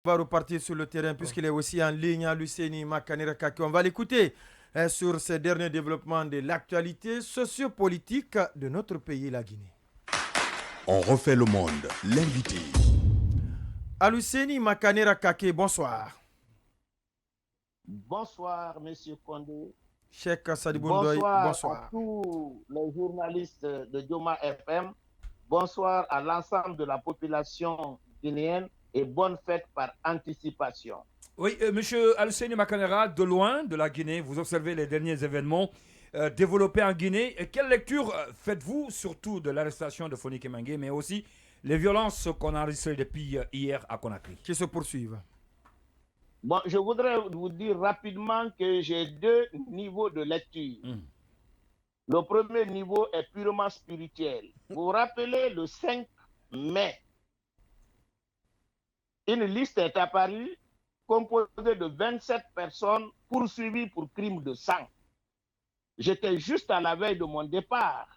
va repartir sur le terrain puisqu'il est aussi en ligne à Luceni Makanera Kake. On va l'écouter sur ces derniers développements de l'actualité sociopolitique de notre pays, la Guinée. On refait le monde, l'invité. À Luceni Makanera Kake, bonsoir. Bonsoir, Monsieur Condé. Cheikh Sadibou Ndoye, bonsoir. À tous les journalistes de Dioma FM. Bonsoir à l'ensemble de la population guinéenne et bonne fête par anticipation. Oui, Monsieur Alceni Makanera, de loin de la Guinée, vous observez les derniers événements développés en Guinée. Et quelle lecture faites-vous surtout de l'arrestation de Fonik Mengue, mais aussi les violences qu'on a enregistrées depuis hier à Conakry, qui se poursuivent? Bon, je voudrais vous dire rapidement que j'ai deux niveaux de lecture. Le premier niveau est purement spirituel. Vous vous rappelez, le 5 mai, une liste est apparue composée de 27 personnes poursuivies pour crimes de sang. J'étais juste à la veille de mon départ,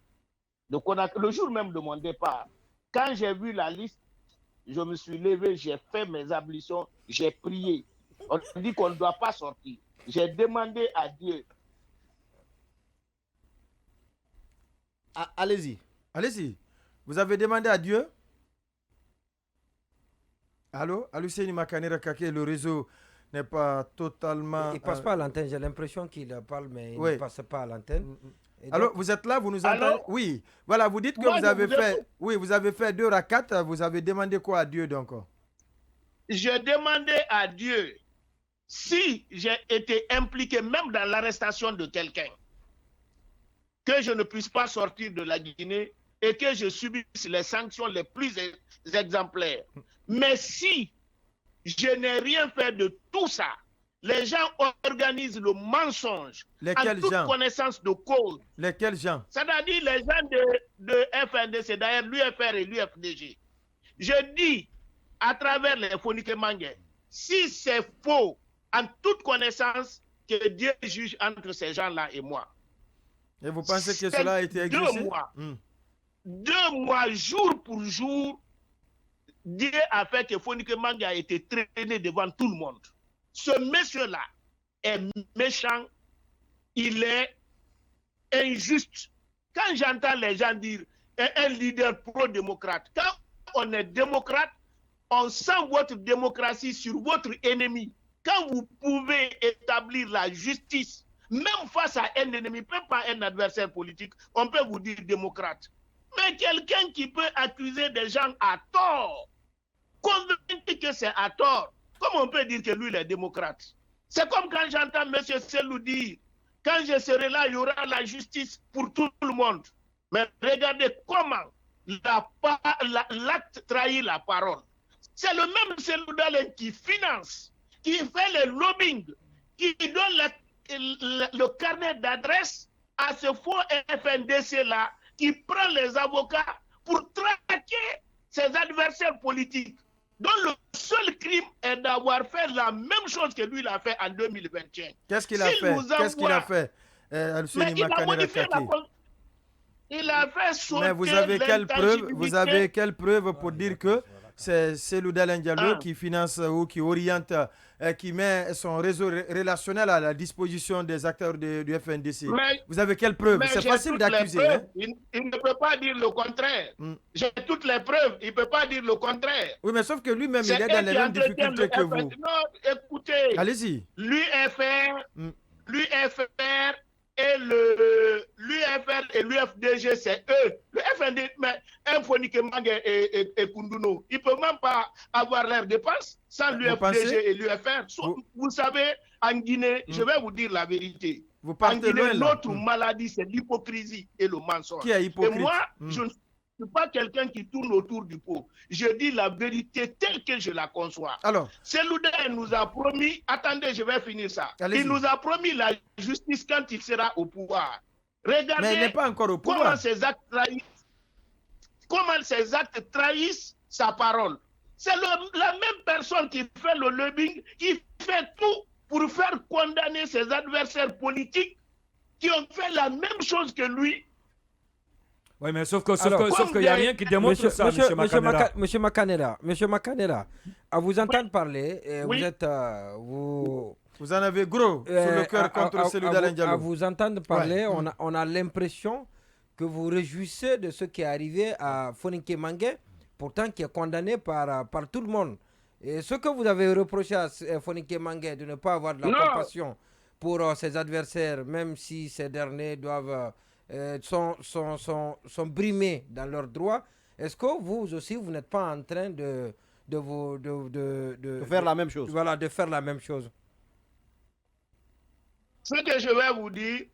le jour même de mon départ. Quand j'ai vu la liste, je me suis levé, j'ai fait mes ablutions, j'ai prié. On dit qu'on ne doit pas sortir. J'ai demandé à Dieu. Allez-y. Allez-y. Vous avez demandé à Dieu? Allô? Aluseni Makanera Kake, le réseau n'est pas totalement... Il ne passe pas à l'antenne. J'ai l'impression qu'il parle, mais il ne passe pas à l'antenne. Alors, vous êtes là, vous nous entendez? Oui. Voilà, vous dites que vous avez fait... Oui, vous avez fait 2 rakats. Vous avez demandé quoi à Dieu, donc? J'ai demandé à Dieu si j'ai été impliqué même dans l'arrestation de quelqu'un, que je ne puisse pas sortir de la Guinée et que je subisse les sanctions les plus exemplaires. Mais si je n'ai rien fait de tout ça, les gens organisent le mensonge en toute connaissance de cause. Lesquels gens? C'est-à-dire les gens de FNDC, d'ailleurs l'UFR et l'UFDG. Je dis à travers les Fonik Mengue, si c'est faux, en toute connaissance, que Dieu juge entre ces gens-là et moi. Et vous pensez que cela a été exaucé? 2 mois, jour pour jour, Dieu a fait que Fonik Mengue a été traîné devant tout le monde. Ce monsieur-là est méchant, il est injuste. Quand j'entends les gens dire un leader pro-démocrate, quand on est démocrate, on sent votre démocratie sur votre ennemi. Quand vous pouvez établir la justice, même face à un ennemi, même pas un adversaire politique, on peut vous dire démocrate. Mais quelqu'un qui peut accuser des gens à tort, convaincu que c'est à tort, comment on peut dire que lui, il est démocrate? C'est comme quand j'entends M. Selou dire, quand je serai là, il y aura la justice pour tout le monde. Mais regardez comment l'acte trahit la parole. C'est le même Selou Dalen qui finance, qui fait le lobbying, qui donne le carnet d'adresse à ce faux FNDC-là, qui prend les avocats pour traquer ses adversaires politiques, dont le seul crime est d'avoir fait la même chose que lui il a fait en 2021. Qu'est-ce qu'il a fait? Qu'est-ce qu'il a fait? Il a fait sauter. Mais vous avez quelle preuve? Vous avez quelle preuve pour dire que c'est Selou Dalen Diallo qui finance ou qui oriente, qui met son réseau relationnel à la disposition des acteurs du FNDC? Vous avez quelle preuve? C'est facile d'accuser. Hein? Il ne peut pas dire le contraire. J'ai toutes les preuves. Il ne peut pas dire le contraire. Oui, mais sauf que lui-même, il est dans les mêmes difficultés que vous. Non, écoutez. Allez-y. L'UFR et l'UFR et l'UFDG, c'est eux. Le FND, mais un Fonik Mengue et Koundouno, ils ne peuvent même pas avoir leurs dépenses sans l'UFDG et l'UFR. Vous savez, en Guinée, je vais vous dire la vérité. En Guinée, notre maladie, c'est l'hypocrisie et le mensonge. Qui est hypocrite? Et moi, je ne suis pas quelqu'un qui tourne autour du pot. Je dis la vérité telle que je la conçois. Alors, Selou Dalen nous a promis, attendez, je vais finir ça. Il nous a promis la justice quand il sera au pouvoir. Regardez mais il n'est pas encore au pouvoir. Comment ces actes trahissent sa parole. C'est la même personne qui fait le lobbying, qui fait tout pour faire condamner ses adversaires politiques qui ont fait la même chose que lui. Oui, mais sauf qu'il n'y a rien qui démontre ça, M. Makanera. Monsieur Makanera, à vous entendre parler, Oui. Vous en avez gros sur le cœur contre celui d'Alain Diallo. À vous entendre parler, on a l'impression que vous réjouissez de ce qui est arrivé à Foninké Mengué, pourtant qui est condamné par tout le monde. Et ce que vous avez reproché à Foninké Mengué de ne pas avoir de la compassion pour ses adversaires, même si ces derniers sont brimés dans leurs droits, est-ce que vous aussi, vous n'êtes pas en train de faire la même chose? Voilà, de faire la même chose. Ce que je vais vous dire,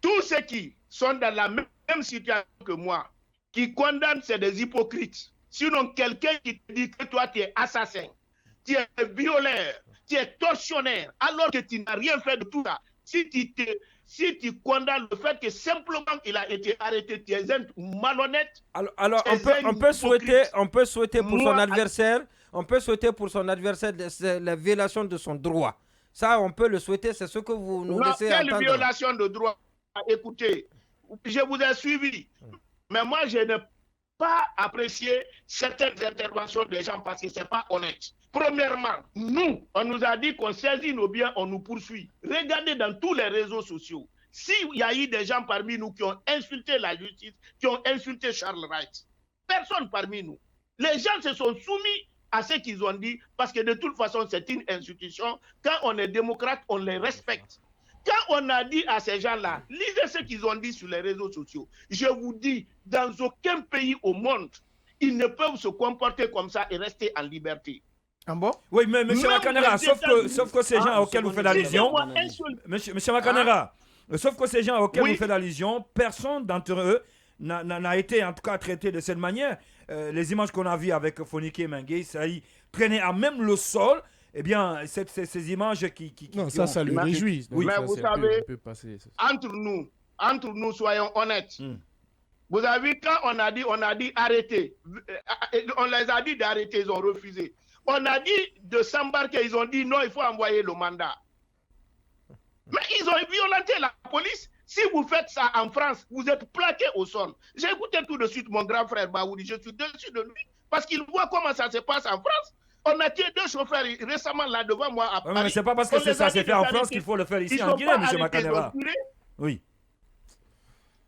tous ceux qui sont dans la même situation que moi, qui condamnent, c'est des hypocrites. Sinon, quelqu'un qui te dit que toi, tu es assassin, tu es violeur, tu es tortionnaire, alors que tu n'as rien fait de tout ça. Si tu condamnes le fait que simplement il a été arrêté, tu es un malhonnête. Alors on peut souhaiter pour son adversaire, la violation de son droit. Ça, on peut le souhaiter, c'est ce que vous nous laissez entendre. Quelle violation de droit? Écoutez, je vous ai suivi, mais moi, je n'ai pas apprécié certaines interventions des gens parce que ce n'est pas honnête. Premièrement, nous, on nous a dit qu'on saisit nos biens, on nous poursuit. Regardez dans tous les réseaux sociaux. S'il y a eu des gens parmi nous qui ont insulté la justice, qui ont insulté Charles Wright, personne parmi nous. Les gens se sont soumis à ce qu'ils ont dit parce que de toute façon, c'est une institution. Quand on est démocrate, on les respecte. Quand on a dit à ces gens-là, lisez ce qu'ils ont dit sur les réseaux sociaux. Je vous dis, dans aucun pays au monde, ils ne peuvent se comporter comme ça et rester en liberté. Ah bon? Oui, mais M. Makanera, sauf que ces gens auxquels vous faites allusion, M. Makanera, sauf que ces gens auxquels vous faites allusion, personne d'entre eux n'a été en tout cas traité de cette manière. Les images qu'on a vues avec Foninké Mengué, ça y traînait à même le sol. Eh bien, ces images qui non, ça lui réjouit. Oui, mais vous savez, entre nous, soyons honnêtes. Vous avez vu, quand on a dit arrêter, on les a dit d'arrêter, ils ont refusé. On a dit de s'embarquer, ils ont dit non, il faut envoyer le mandat. Mais ils ont violenté la police. Si vous faites ça en France, vous êtes plaqué au sol. J'ai écouté tout de suite mon grand frère Baoudi, je suis dessus de lui, parce qu'il voit comment ça se passe en France. On a tué 2 chauffeurs récemment là devant moi à Paris. Mais c'est pas parce que ça s'est fait en France qu'il faut le faire ici en Guinée, M. Makanera. Oui.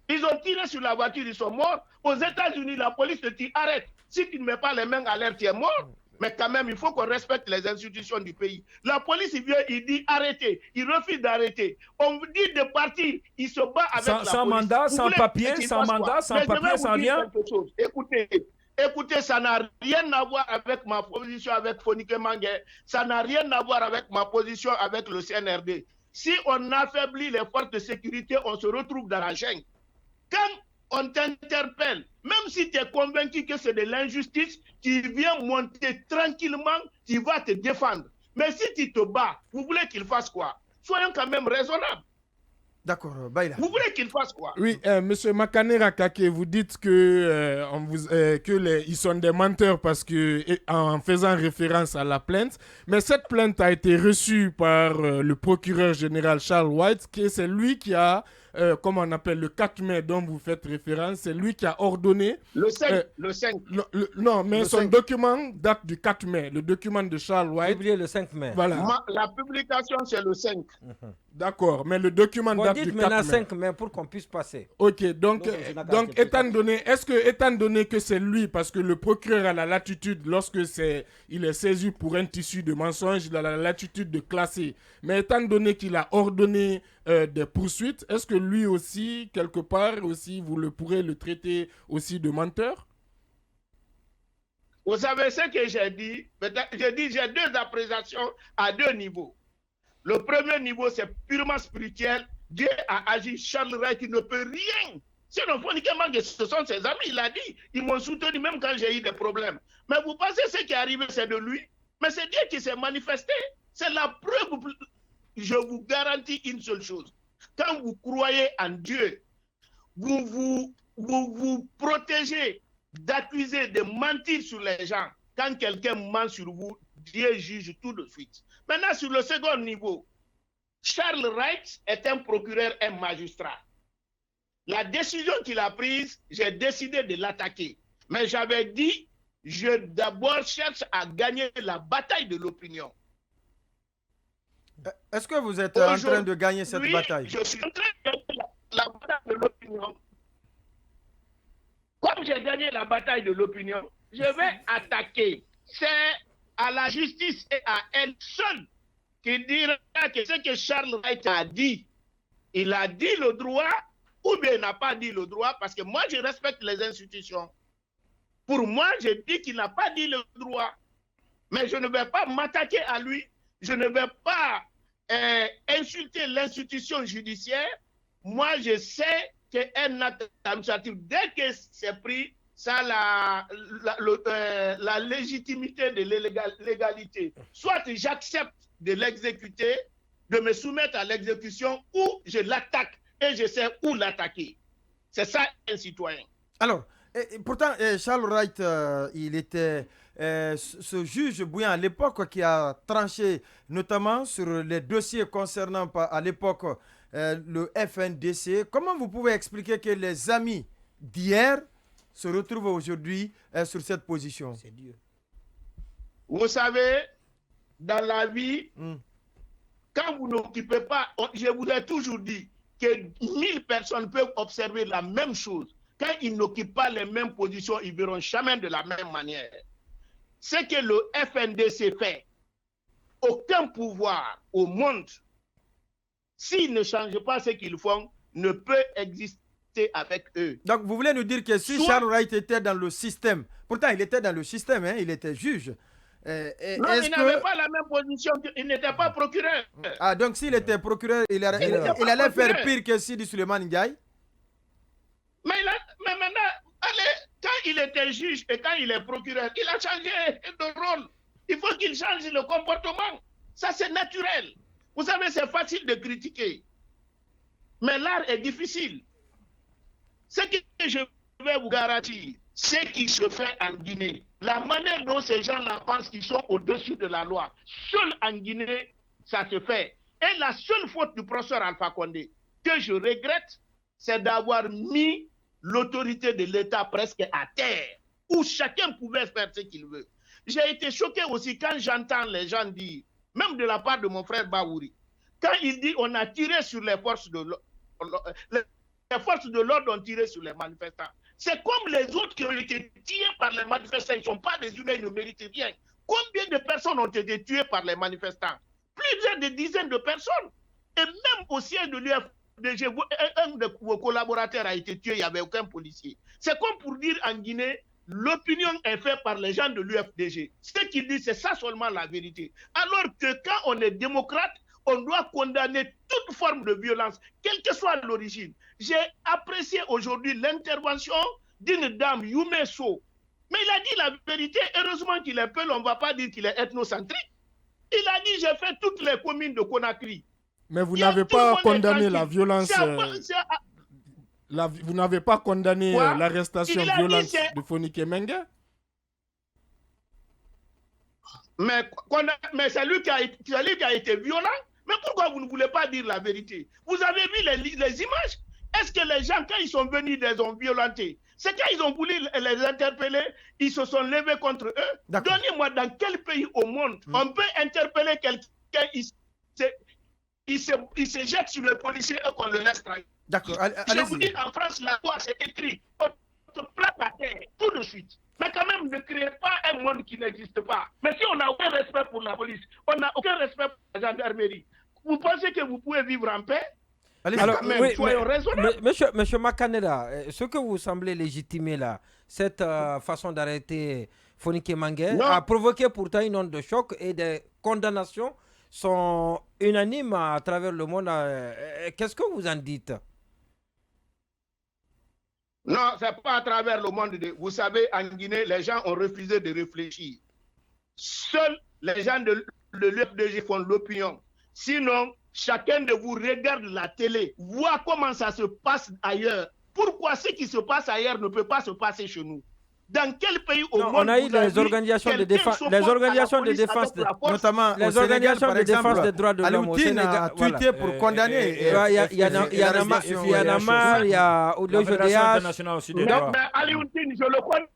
Ils ont tiré sur la voiture, ils sont morts. Aux États-Unis, la police te dit arrête. Si tu ne mets pas les mains à l'air, tu es mort. Mais quand même, il faut qu'on respecte les institutions du pays. La police, il vient, il dit arrêtez. Il refuse d'arrêter. On vous dit de partir. Il se bat avec la police. Sans mandat, sans papier, sans rien. Écoutez, ça n'a rien à voir avec ma position avec Foninké Mengué. Ça n'a rien à voir avec ma position avec le CNRD. Si on affaiblit les forces de sécurité, on se retrouve dans la jungle. Quand on t'interpelle, même si tu es convaincu que c'est de l'injustice, tu viens monter tranquillement, tu vas te défendre. Mais si tu te bats, vous voulez qu'il fasse quoi? Soyons quand même raisonnables. D'accord, Baïla. Vous voulez qu'il fasse quoi? Oui, Monsieur Makanera Kake, vous dites que ils sont des menteurs parce que en faisant référence à la plainte, mais cette plainte a été reçue par le procureur général Charles White, qui c'est lui qui a comment on appelle le 4 mai dont vous faites référence, c'est lui qui a ordonné... Le 5. Non, mais son document date du 4 mai, le document de Charles White. Publié le 5 mai. Voilà. La publication, c'est le 5. D'accord, mais le document date du 4 mai. Maintenant 5 mai pour qu'on puisse passer. Ok, donc étant donné que c'est lui, parce que le procureur a la latitude, lorsque il est saisi pour un tissu de mensonge, il a la latitude de classer. Mais étant donné qu'il a ordonné des poursuites, est-ce que lui aussi, quelque part, aussi, vous pourrez le traiter aussi de menteur? Vous savez ce que j'ai dit? J'ai dit j'ai 2 appréciations à 2 niveaux. Le premier niveau, c'est purement spirituel. Dieu a agi. Charles Wright, il ne peut rien. Sinon, Foninké Mengué, ce sont ses amis, il a dit. Ils m'ont soutenu même quand j'ai eu des problèmes. Mais vous pensez ce qui est arrivé, c'est de lui? Mais c'est Dieu qui s'est manifesté. C'est la preuve. Je vous garantis une seule chose. Quand vous croyez en Dieu, vous vous protégez d'accuser, de mentir sur les gens. Quand quelqu'un ment sur vous, Dieu juge tout de suite. Maintenant, sur le second niveau, Charles Wright est un procureur, un magistrat. La décision qu'il a prise, j'ai décidé de l'attaquer. Mais j'avais dit, je d'abord cherche à gagner la bataille de l'opinion. Est-ce que vous êtes en train de gagner cette bataille? Je suis en train de gagner la bataille de l'opinion. Comme j'ai gagné la bataille de l'opinion, je vais attaquer. C'est à la justice et à elle seule qui dira que ce que Charles Wright a dit, il a dit le droit ou bien il n'a pas dit le droit, parce que moi je respecte les institutions. Pour moi, je dis qu'il n'a pas dit le droit. Mais je ne vais pas m'attaquer à lui. Je ne vais pas insulter l'institution judiciaire. Moi, je sais qu'un acte administratif, dès que c'est pris, ça a la légitimité de l'égalité. Soit j'accepte de l'exécuter, de me soumettre à l'exécution, ou je l'attaque et je sais où l'attaquer. C'est ça un citoyen. Alors, pourtant, Charles Wright, il était ce juge bouillant à l'époque qui a tranché notamment sur les dossiers concernant à l'époque le FNDC. Comment vous pouvez expliquer que les amis d'hier se retrouvent aujourd'hui sur cette position? C'est Dieu. Vous savez, dans la vie, quand vous n'occupez pas, je vous ai toujours dit que 1000 personnes peuvent observer la même chose. Quand ils n'occupent pas les mêmes positions, ils ne verront jamais de la même manière. Ce que le FNDC fait, aucun pouvoir au monde, s'ils ne changent pas ce qu'ils font, ne peut exister avec eux. Donc vous voulez nous dire que si Charles Wright était dans le système, pourtant il était dans le système, hein, il était juge. Non, il n'avait pas la même position, il n'était pas procureur. Ah, donc s'il était procureur, il allait faire pire que Sidi Suleiman Ndiaye? Mais maintenant, quand il était juge et quand il est procureur, il a changé de rôle. Il faut qu'il change le comportement. Ça, c'est naturel. Vous savez, c'est facile de critiquer. Mais l'art est difficile. Ce que je vais vous garantir, ce qui se fait en Guinée, la manière dont ces gens-là pensent qu'ils sont au-dessus de la loi, seul en Guinée, ça se fait. Et la seule faute du professeur Alpha Condé, que je regrette, c'est d'avoir mis l'autorité de l'État presque à terre, où chacun pouvait faire ce qu'il veut. J'ai été choqué aussi quand j'entends les gens dire, même de la part de mon frère Baouri, quand il dit on a tiré sur les forces de l'ordre, les forces de l'ordre ont tiré sur les manifestants. C'est comme les autres qui ont été tués par les manifestants, ils ne sont pas des humains, ils ne méritent rien. Combien de personnes ont été tuées par les manifestants? Plusieurs de dizaines de personnes. Et même au siège de l'UFDG, un de vos collaborateurs a été tué, il n'y avait aucun policier. C'est comme pour dire en Guinée, l'opinion est faite par les gens de l'UFDG. Ce qu'ils disent, c'est ça seulement la vérité. Alors que quand on est démocrate, on doit condamner toute forme de violence, quelle que soit l'origine. J'ai apprécié aujourd'hui l'intervention d'une dame, Youmesso. Mais il a dit la vérité. Heureusement qu'il est peul, on ne va pas dire qu'il est ethnocentrique. Il a dit, j'ai fait toutes les communes de Conakry. Mais vous n'avez pas condamné la violence. Vous n'avez pas condamné l'arrestation violente de Fonike Mengue? Mais c'est lui qui a été violent. Mais pourquoi vous ne voulez pas dire la vérité? Vous avez vu les images? Est-ce que les gens, quand ils sont venus, les ont violentés? C'est quand ils ont voulu les interpeller, ils se sont levés contre eux. Donnez-moi dans quel pays au monde on peut interpeller quelqu'un, il se jette sur le policier et qu'on le laisse tranquille. D'accord, je vous dis, en France, la loi, c'est écrit. On se plaque à terre tout de suite. Mais quand même, ne créez pas un monde qui n'existe pas. Mais si on n'a aucun respect pour la police, on n'a aucun respect pour la gendarmerie, vous pensez que vous pouvez vivre en paix? Alors, oui, monsieur Makaneda, ce que vous semblez légitimer là, cette façon d'arrêter Fonike Mengue a provoqué pourtant une onde de choc et des condamnations sont unanimes à travers le monde. Qu'est-ce que vous en dites? Non, ce n'est pas à travers le monde. Vous savez, en Guinée, les gens ont refusé de réfléchir. Seuls les gens de l'UFDG font l'opinion. Sinon, chacun de vous regarde la télé, voit comment ça se passe ailleurs. Pourquoi ce qui se passe ailleurs ne peut pas se passer chez nous? Dans quel pays au monde on a eu vous avez les organisations de quelqu'un défense, s'oppose les à la organisations de police défense, avec la force? notamment les au Sénégal, organisations par de défense exemple, des droits de l'homme au Alioune Sénégal. a tweeté pour condamner. Il y a Namar, il y a La Fédération ODH. internationale aussi des Mais droits. Alioune, je le connais.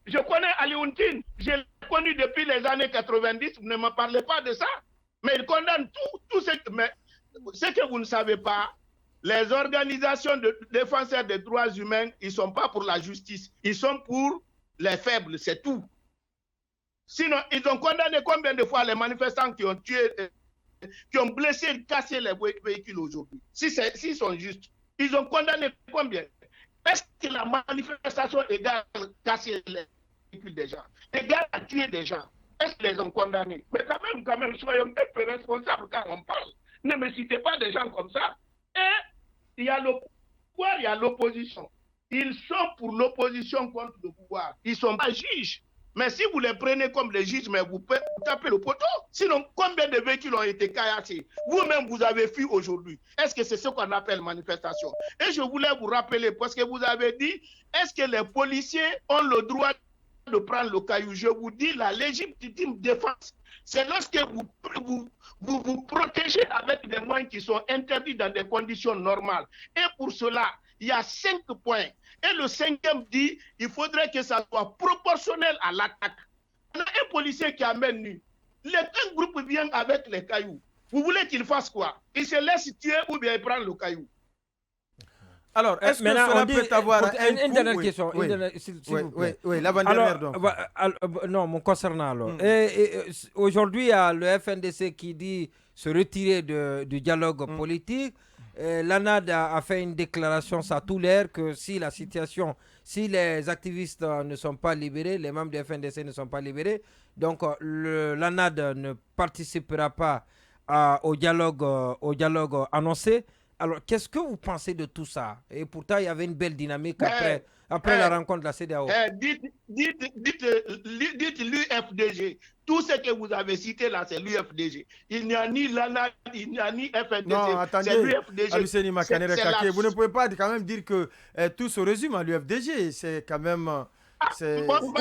Je connais Alioune. Je l'ai connu depuis les années 90. Vous ne me parlez pas de ça. Mais il condamne tout ce que... Mais ce que vous ne savez pas, les organisations de défenseurs des droits humains, ils ne sont pas pour la justice. Ils sont pour les faibles, c'est tout. Sinon, ils ont condamné combien de fois les manifestants qui ont tué, qui ont blessé, cassé les véhicules aujourd'hui? S'ils sont justes, ils ont condamné combien? Est-ce que la manifestation égale casser les véhicules des gens, égale à tuer des gens? Est-ce qu'ils les ont condamnés? Mais quand même, soyons un peu responsables quand on parle. Ne me citez pas des gens comme ça. Et il y a le pouvoir, il y a l'opposition. Ils sont pour l'opposition contre le pouvoir. Ils ne sont pas juges. Mais si vous les prenez comme les juges, mais vous tapez le poteau. Sinon, combien de véhicules ont été caillassés? Vous-même, vous avez fui aujourd'hui. Est-ce que c'est ce qu'on appelle manifestation? Et je voulais vous rappeler, parce que vous avez dit, est-ce que les policiers ont le droit de prendre le caillou? Je vous dis, la légitime défense, c'est lorsque vous protégez avec des moyens qui sont interdits dans des conditions normales. Et pour cela, il y a 5 points. Et le 5e dit, il faudrait que ça soit proportionnel à l'attaque. On a un policier qui amène un groupe vient avec les cailloux. Vous voulez qu'il fasse quoi? Il se laisse tuer ou bien il prend le caillou? Alors, est-ce que cela peut avoir une dernière question, oui, s'il vous plaît. Oui, l'avant-dernière donc. Non, mon concernant alors. Aujourd'hui, il y a le FNDC qui dit se retirer du dialogue politique. L'ANAD a fait une déclaration, ça a tout l'air que si la situation, si les activistes ne sont pas libérés, les membres du FNDC ne sont pas libérés, donc l'ANAD ne participera pas au dialogue annoncé. Alors, qu'est-ce que vous pensez de tout ça? Et pourtant, il y avait une belle dynamique après la rencontre de la CEDEAO. Dites l'UFDG. Tout ce que vous avez cité là, c'est l'UFDG. Il n'y a ni l'ANAD, il n'y a ni FNDG. Non, attendez, Aluseni Makanere Kake, vous ne pouvez pas quand même dire que tout se résume à l'UFDG. C'est quand même... Ou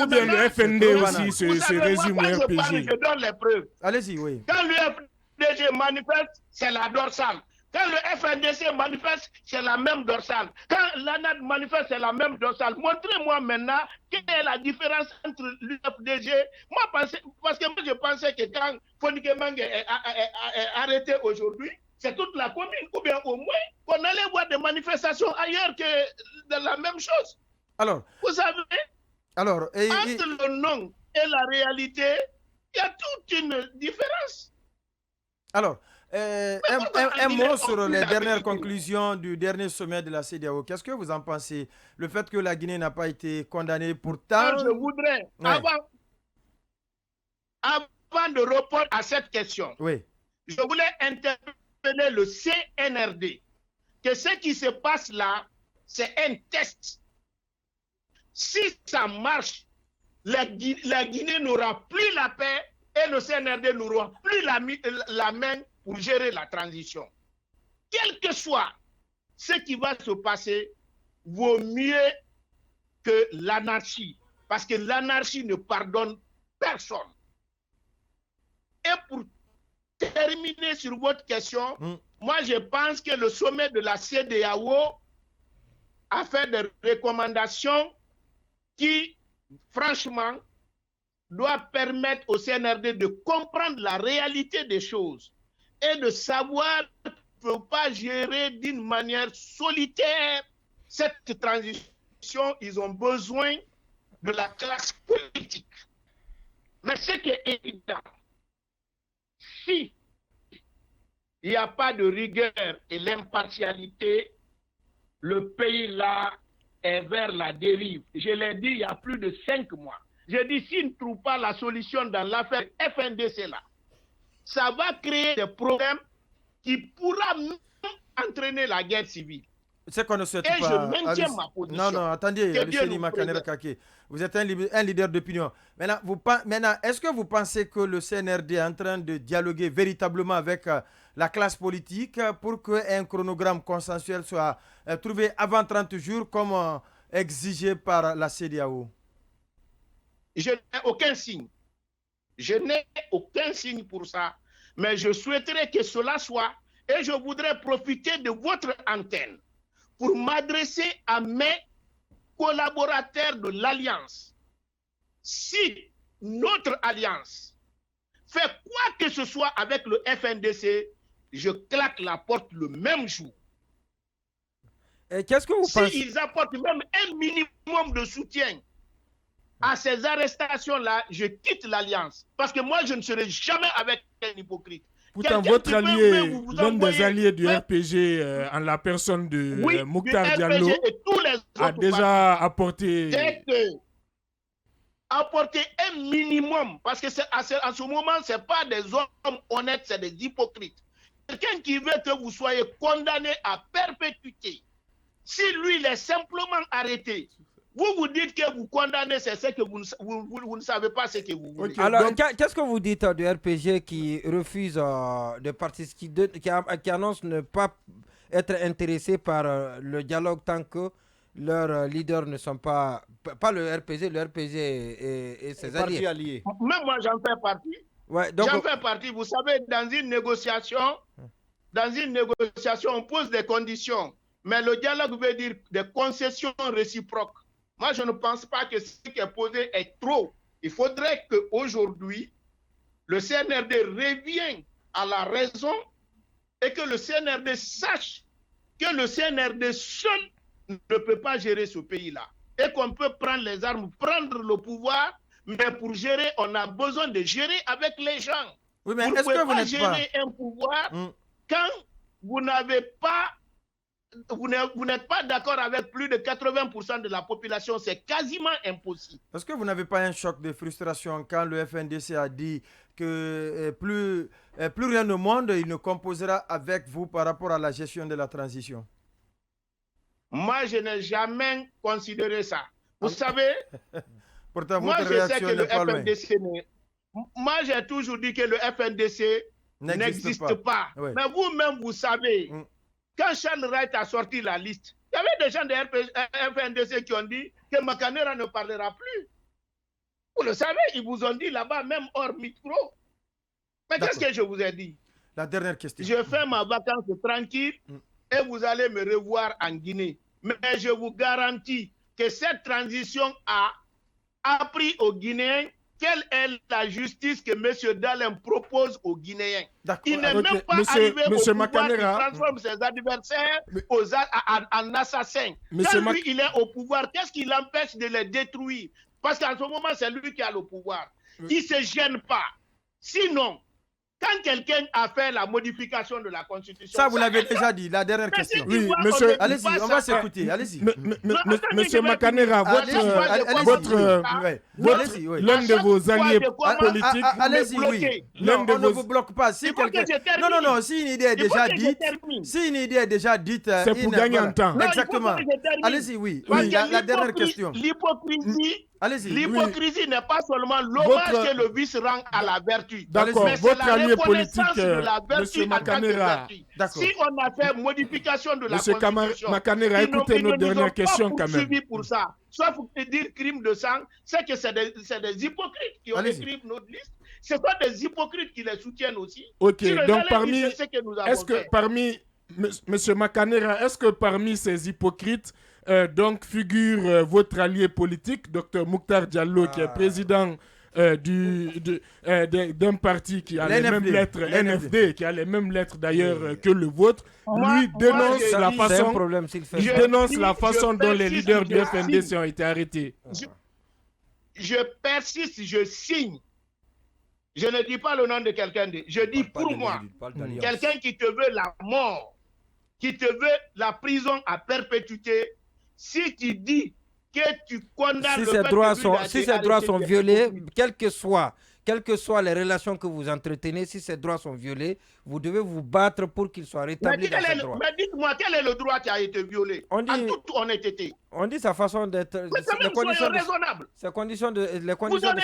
bien le FND aussi se résume au RPG. Je donne les preuves. Allez-y, oui. Quand l'UFDG manifeste, c'est la dorsale. Quand le FNDC manifeste, c'est la même dorsale. Quand l'ANAD manifeste, c'est la même dorsale. Montrez-moi maintenant quelle est la différence entre l'UFDG. Moi, parce que moi, je pensais que quand Fonike Mange est arrêté aujourd'hui, c'est toute la commune, ou bien au moins qu'on allait voir des manifestations ailleurs que de la même chose. Alors, vous savez, entre le nom et la réalité, il y a toute une différence. Alors, un mot sur les dernières conclusions du dernier sommet de la CEDEAO. Qu'est-ce que vous en pensez? Le fait que la Guinée n'a pas été condamnée pourtant... Je voudrais, avant de répondre à cette question, je voulais interpeller le CNRD, que ce qui se passe là, c'est un test. Si ça marche, la Guinée n'aura plus la paix et le CNRD n'aura plus la main pour gérer la transition. Quel que soit ce qui va se passer, vaut mieux que l'anarchie, parce que l'anarchie ne pardonne personne. Et pour terminer sur votre question, moi je pense que le sommet de la CEDEAO a fait des recommandations qui, franchement, doivent permettre au CNRD de comprendre la réalité des choses et de savoir qu'ils ne peuvent pas gérer d'une manière solitaire cette transition. Ils ont besoin de la classe politique. Mais ce qui est évident, si il n'y a pas de rigueur et l'impartialité, le pays là est vers la dérive. Je l'ai dit il y a plus de 5 mois. J'ai dit, s'ils ne trouvent pas la solution dans l'affaire FNDC là, ça va créer des problèmes qui pourra même entraîner la guerre civile. C'est qu'on ne souhaite pas. Et je maintiens ma position. Non, attendez, Aluseni Makanere Kake. Vous êtes un leader d'opinion. Maintenant, est-ce que vous pensez que le CNRD est en train de dialoguer véritablement avec la classe politique pour qu'un chronogramme consensuel soit trouvé avant 30 jours comme exigé par la CEDEAO? Je n'ai aucun signe. Je n'ai aucun signe pour ça. Mais je souhaiterais que cela soit, et je voudrais profiter de votre antenne pour m'adresser à mes collaborateurs de l'Alliance. Si notre Alliance fait quoi que ce soit avec le FNDC, je claque la porte le même jour. Et qu'est-ce que vous pensez? S'ils apportent même un minimum de soutien à ces arrestations-là, je quitte l'Alliance. Parce que moi, je ne serai jamais avec un hypocrite. Pourtant, votre allié, l'un des alliés du RPG, en la personne de Mokhtar Diallo, a déjà apporté un minimum. Parce que en ce moment, ce n'est pas des hommes honnêtes, c'est des hypocrites. Quelqu'un qui veut que vous soyez condamné à perpétuité, si lui, il est simplement arrêté, vous dites que vous condamnez, c'est ce que vous ne savez pas ce que vous voulez. Alors, qu'est-ce que vous dites du RPG qui refuse de participer, qui annonce ne pas être intéressé par le dialogue tant que leurs leaders ne sont pas le RPG et ses alliés. Même moi, j'en fais partie. Ouais, j'en fais partie. Vous savez, dans une négociation, on pose des conditions. Mais le dialogue veut dire des concessions réciproques. Moi, je ne pense pas que ce qui est posé est trop. Il faudrait qu'aujourd'hui, le CNRD revienne à la raison et que le CNRD sache que le CNRD seul ne peut pas gérer ce pays-là. Et qu'on peut prendre les armes, prendre le pouvoir, mais pour gérer, on a besoin de gérer avec les gens. Oui, mais vous est-ce que vous n'êtes gérer un pouvoir quand vous n'avez pas... Vous n'êtes pas d'accord avec plus de 80% de la population, c'est quasiment impossible. Est-ce que vous n'avez pas un choc de frustration quand le FNDC a dit que plus rien au monde, il ne composera avec vous par rapport à la gestion de la transition? Moi, je n'ai jamais considéré ça. Vous savez, pourtant, moi, votre je sais que le pas FNDC moi, j'ai toujours dit que le FNDC n'existe pas. Oui. Mais vous-même, vous savez... Quand Charles Wright a sorti la liste, il y avait des gens de FNDC qui ont dit que Makanera ne parlera plus. Vous le savez, ils vous ont dit là-bas, même hors micro. Mais qu'est-ce que je vous ai dit? La dernière question. Je fais ma vacance tranquille et vous allez me revoir en Guinée. Mais je vous garantis que cette transition a appris aux Guinéens quelle est la justice que M. Dallin propose aux Guinéens. Il n'est même pas arrivé au pouvoir, Makanera, il transforme ses adversaires en assassins. Quand lui, il est au pouvoir, qu'est-ce qui l'empêche de les détruire? Parce qu'en ce moment, c'est lui qui a le pouvoir. Il ne se gêne pas. Sinon, quand quelqu'un a fait la modification de la Constitution... Ça, vous l'avez déjà dit, la dernière question. Oui, monsieur... Allez-y, on va s'écouter, allez-y. Monsieur Makanera, l'un de vos alliés politiques... Allez-y, oui. Non, on ne vous bloque pas. Si non, si une idée est déjà dite... C'est pour gagner en temps. Exactement. Allez-y, oui. La dernière question. L'hypocrisie n'est pas seulement l'hommage que le vice rend à la vertu. D'accord, votre allié politique, M. Makanera. Si on a fait modification de la Constitution, Makanera, écoutez nos dernières questions quand même. Pour ça. Sauf pour dire crime de sang, c'est que c'est des hypocrites qui ont écrit notre liste. Ce sont des hypocrites qui les soutiennent aussi. Ok, donc parmi Monsieur Makanera, est-ce que parmi ces hypocrites, donc figure votre allié politique, Dr Mokhtar Diallo, qui est président d'un parti qui a les mêmes lettres, NFD, qui a les mêmes lettres d'ailleurs que le vôtre, lui dénonce la façon dont les leaders du FNDC ont été arrêtés. Je persiste, je signe. Je ne dis pas le nom de quelqu'un, je dis pour moi, quelqu'un qui te veut la mort, qui te veut la prison à perpétuité, si tu dis que tu condamnes si ces droits sont violés, quelles que soient les relations que vous entretenez, si ces droits sont violés, vous devez vous battre pour qu'ils soient rétablis dans ces droits. Mais dites-moi, quel est le droit qui a été violé en toute honnêteté? On dit sa façon d'être... Ses conditions de...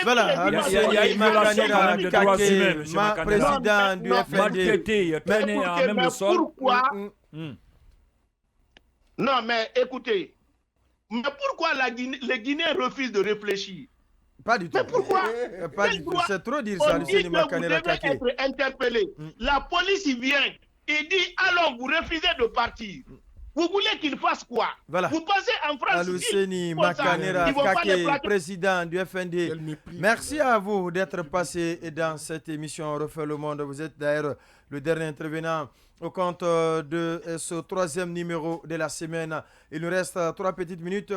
Voilà, il y a une violation des droits humains, M. Makanera. Président du FND. Tenez à même le sol. Pourquoi? Non, mais écoutez, mais pourquoi les Guinéens refusent de réfléchir? Pas du tout. Mais pourquoi? Pas du tout. C'est trop dire On ça, dit Lucien que vous Makanera devez Kake. être interpellé. La police, il vient. Il dit, alors vous refusez de partir. Vous voulez qu'il fasse quoi? Voilà. Vous passez en France. Lucien Makanera Kake, président du FND. Merci à vous d'être passé dans cette émission On refait le monde. Vous êtes d'ailleurs le dernier intervenant au compte de ce troisième numéro de la semaine. Il nous reste 3 petites minutes.